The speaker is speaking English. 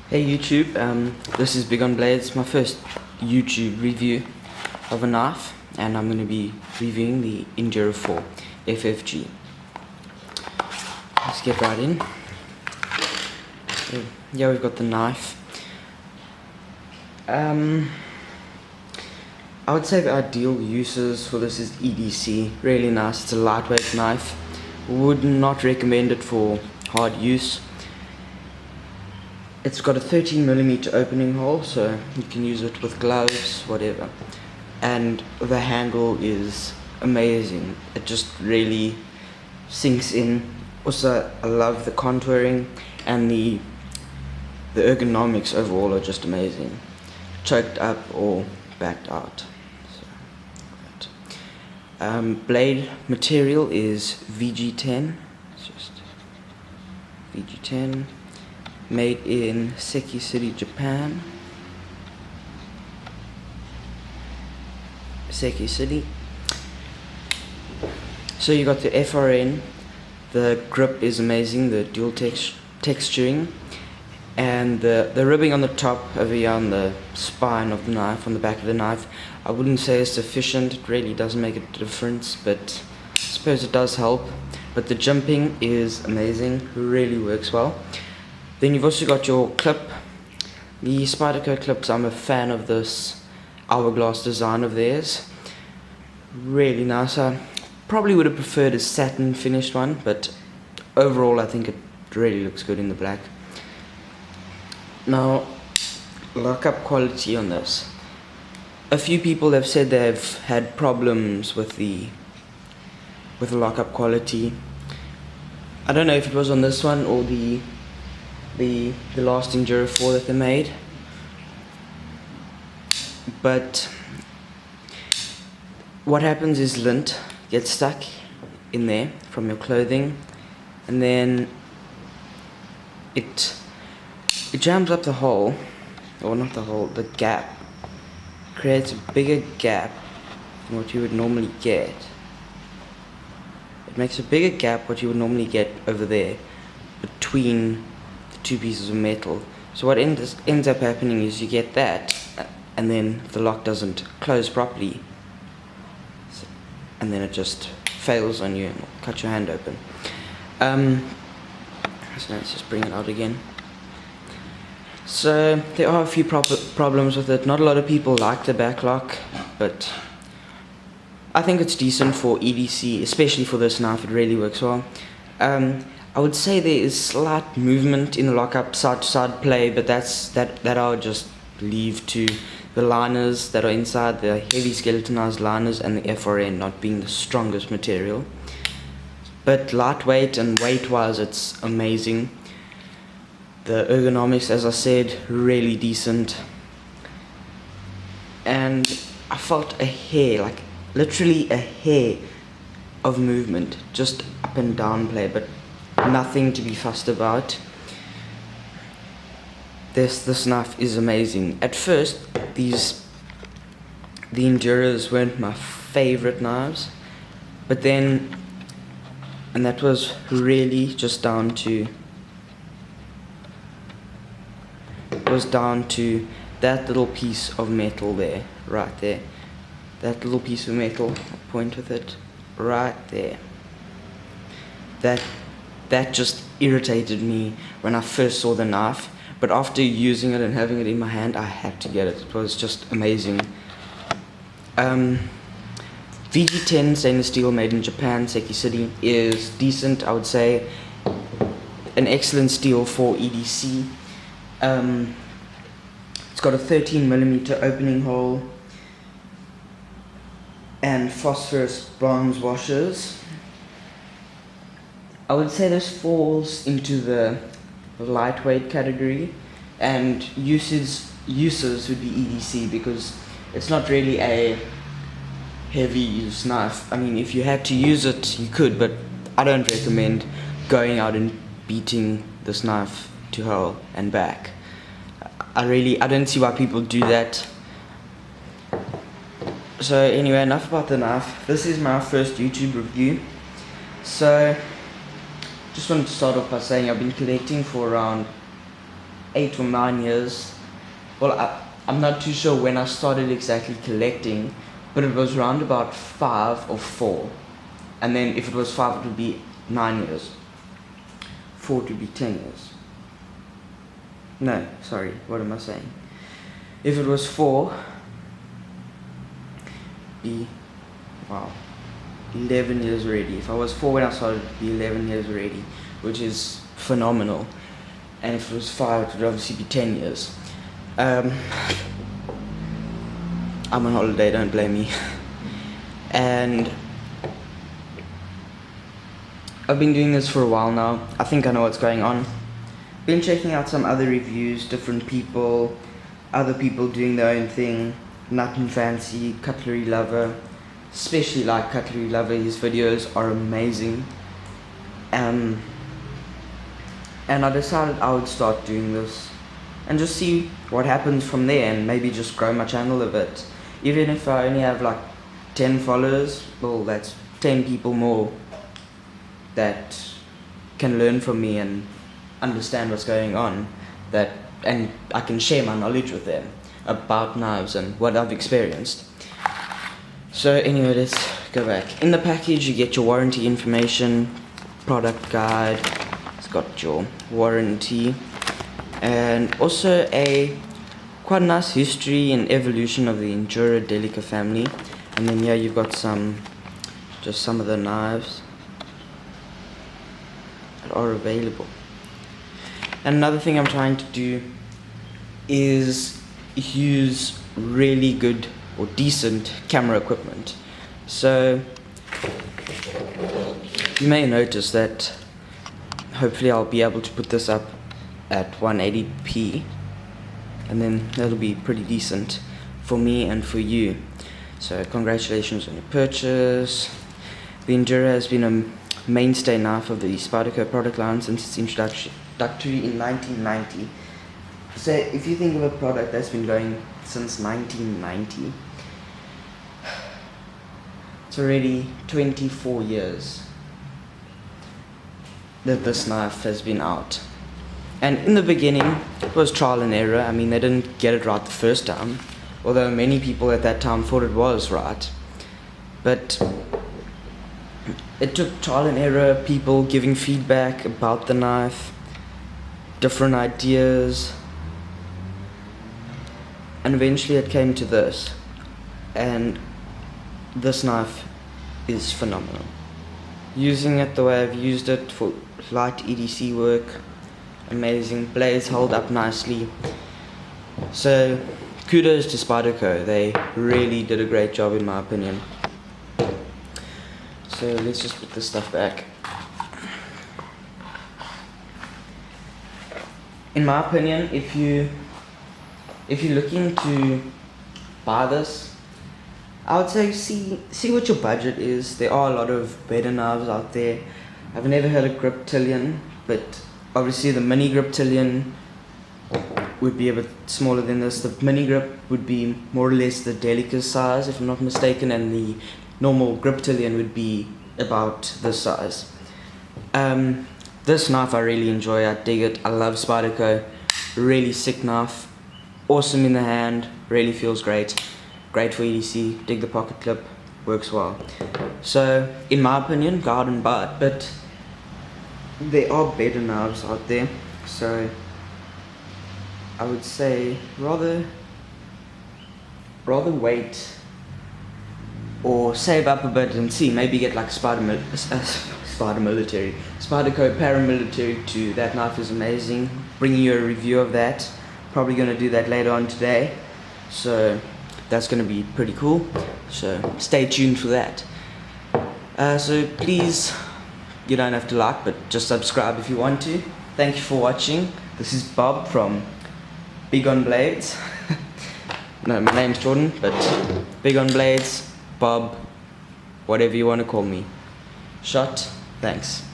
Hey YouTube, this is Big on Blades, my first YouTube review of a knife, and I'm going to be reviewing the Endura 4 FFG. Let's get right in. So, yeah, we've got the knife. I would say the ideal uses for this is EDC, really nice. It's a lightweight knife. Would not recommend it for hard use. It's got a 13mm opening hole, so you can use it with gloves, whatever. And the handle is amazing. It just really sinks in. Also, I love the contouring, and the ergonomics overall are just amazing. Choked up or backed out. So, blade material is VG10. It's just VG10. Made in Seki-City, Japan. Seki-City. So you got the FRN. The grip is amazing, the dual texturing, and the ribbing on the top over here on the spine of the knife, on the back of the knife. I wouldn't say it's sufficient. It really doesn't make a difference, but I suppose it does help. But the jimping is amazing, really works well. Then you've also got your clip, the Spyderco clips. I'm a fan of this hourglass design of theirs. Really nice. I probably would have preferred a satin finished one, but overall I think it really looks good in the black. Now, lockup quality on this. A few people have said they've had problems with the lockup quality. I don't know if it was on this one or the last Endura 4 that they made, but what happens is lint gets stuck in there from your clothing, and then it jams up the hole, or not the hole, the gap. Creates a bigger gap than what you would normally get. It makes a bigger gap what you would normally get over there between two pieces of metal. So what ends up happening is you get that, and then the lock doesn't close properly, and then it just fails on you and will cut your hand open. So let's just bring it out again. So there are a few problems with it. Not a lot of people like the back lock, but I think it's decent for EDC, especially for this knife. It really works well. I would say there is slight movement in the lockup, side to side play, but that I would just leave to the liners that are inside, the heavy skeletonized liners, and the FRN not being the strongest material. But lightweight and weight wise, it's amazing. The ergonomics, as I said, really decent. And I felt a hair, like literally a hair of movement, just up and down play, but nothing to be fussed about. This knife is amazing. At first, the Enduras weren't my favorite knives, but then, and that was really just down to that little piece of metal there, right there. That little piece of metal, I'll point with it, right there. That just irritated me when I first saw the knife, but after using it and having it in my hand, I had to get it. It was just amazing. VG10 stainless steel, made in Japan, Seki-City, is decent. I would say an excellent steel for EDC. It's got a 13mm opening hole and phosphorus bronze washers. I would say this falls into the lightweight category, and uses would be EDC, because it's not really a heavy use knife. I mean, if you had to use it, you could, but I don't recommend going out and beating this knife to hell and back. I don't see why people do that. So anyway, enough about the knife. This is my first YouTube review. So just wanted to start off by saying I've been collecting for around 8 or 9 years. Well, I'm not too sure when I started exactly collecting, but it was around about 5 or 4. And then if it was 5, it would be 9 years. 4 would be 10 years. No, sorry, what am I saying? If it was 4, be, wow, 11 years already. If I was 4 when I started, it'd be 11 years already, which is phenomenal. And if it was 5, it would obviously be 10 years. I'm on holiday, don't blame me. And I've been doing this for a while now. I think I know what's going on. Been checking out some other reviews, different people, other people doing their own thing. Nut and Fancy, Cutlery Lover, especially like Cutlery Lover. His videos are amazing. And I decided I would start doing this and just see what happens from there, and maybe just grow my channel a bit. Even if I only have like 10 followers, well, that's 10 people more that can learn from me and understand what's going on, and I can share my knowledge with them about knives and what I've experienced. So anyway, let's go back. In the package you get your warranty information, product guide, it's got your warranty, and also a quite nice history and evolution of the Endura Delica family. And then here you've got just some of the knives that are available. And another thing I'm trying to do is use really good or decent camera equipment. So you may notice that hopefully I'll be able to put this up at 180p, and then that'll be pretty decent for me and for you. So congratulations on your purchase. The Endura has been a mainstay knife of the Spyderco product line since its introductory in 1990. So if you think of a product that's been going since 1990, it's already 24 years that this knife has been out. And in the beginning, it was trial and error. I mean, they didn't get it right the first time, although many people at that time thought it was right. But it took trial and error, people giving feedback about the knife, different ideas, and eventually it came to this. And this knife is phenomenal. Using it the way I've used it for light EDC work, amazing. Blades hold up nicely. So kudos to Spyderco, they really did a great job in my opinion. So let's just put this stuff back. In my opinion, if you're looking to buy this, I would say see what your budget is. There are a lot of better knives out there. I've never heard of Griptilian, but obviously the mini Griptilian would be a bit smaller than this. The mini grip would be more or less the Delica size, if I'm not mistaken, and the normal Griptilian would be about this size. This knife I really enjoy, I dig it, I love Spyderco, really sick knife, awesome in the hand, really feels great, great for EDC, dig the pocket clip, works well. So in my opinion, go out and buy it, but there are better knives out there, so I would say rather wait or save up a bit and see, maybe get like Spyderco paramilitary 2. That knife is amazing. Bringing you a review of that, probably going to do that later on today, so that's going to be pretty cool, so stay tuned for that. So please, you don't have to like, but just subscribe if you want to. Thank you for watching. This is Bob from Big on Blades. No, my name's Jordan, but Big on Blades, Bob, whatever you want to call me. Shot, thanks.